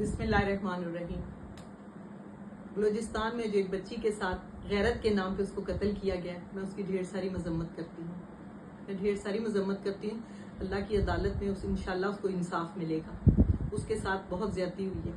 बिस्मिल्लाहिर्रहमानिर्रहीम। बलूचिस्तान में जो एक बच्ची के साथ गैरत के नाम पे उसको कत्ल किया गया, मैं उसकी ढेर सारी मजम्मत करती हूँ। अल्लाह की अदालत में इंशाल्लाह उसको इंसाफ मिलेगा। उसके साथ बहुत ज्यादती हुई है।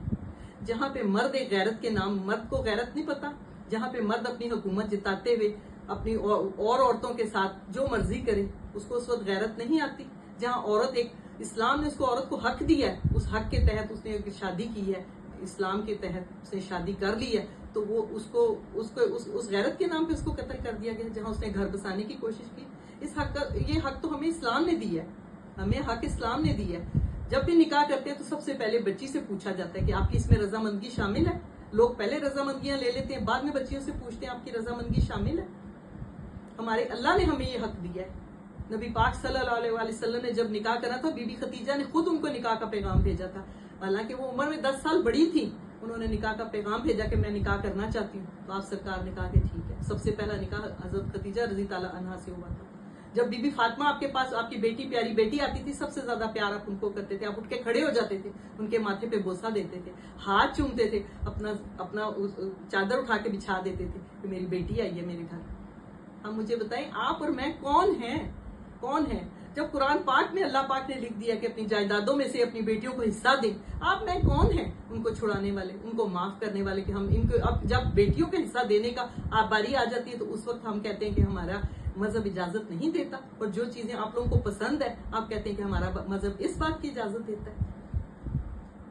जहाँ पे मर्द एक गैरत के नाम, मर्द को गैरत नहीं पता, जहाँ पे मर्द अपनी हुकूमत जिताते हुए अपनी और औरतों के साथ जो मर्जी करे उसको उस वक्त गैरत नहीं आती। जहाँ औरत एक, इस्लाम ने उसको औरत को हक दिया है, उस हक के तहत उसने एक शादी की है, इस्लाम के तहत उसने शादी कर ली है, तो वो उसको उस गैरत के नाम पे उसको कत्ल कर दिया गया। जहाँ उसने घर बसाने की कोशिश की, इस हक का, ये हक तो हमें इस्लाम ने दिया है, हमें हक इस्लाम ने दिया है। जब भी निकाह करते हैं तो सबसे पहले बच्ची से पूछा जाता है कि आपकी इसमें रजामंदगी शामिल है। लोग पहले रजामंदगियां ले लेते हैं, बाद में बच्चियों से पूछते हैं आपकी रजामंदगी शामिल है। हमारे अल्लाह ने हमें ये हक दिया है। नबी पाक सल्लल्लाहु अलैहि वसल्लम ने जब निकाह करा था, बीबी खदीजा ने खुद उनको निकाह का पैगाम भेजा था। हालांकि वो उम्र में 10 साल बड़ी थी, उन्होंने निकाह का पैगाम भेजा कि मैं निकाह करना चाहती हूँ। तो आप सरकार ने कहा कि ठीक है। सबसे पहला निकाह हजरत खदीजा रजी ताला अन्हा से हुआ था। जब बीबी फातिमा आपके पास, आपकी बेटी, प्यारी बेटी आती थी, सबसे ज्यादा प्यार आप उनको करते थे। आप उठ के खड़े हो जाते थे, उनके माथे पे बोसा देते थे, हाथ चूमते थे, अपना चादर उठा के बिछा देते थे कि मेरी बेटी आई है मेरे घर। हम मुझे बताएं, आप और मैं कौन है? जब कुरान पाक में अल्लाह पाक ने लिख दिया कि अपनी जायदादों में से अपनी बेटियों को हिस्सा दें, आप मैं कौन है उनको छुड़ाने वाले, उनको माफ करने वाले? कि हम इनको, अब जब बेटियों को हिस्सा देने का आप बारी आ जाती है तो उस वक्त हम कहते हैं कि हमारा मजहब इजाजत नहीं देता। और जो चीजें आप लोगों को पसंद है, आप कहते हैं कि हमारा मजहब इस बात की इजाजत देता है।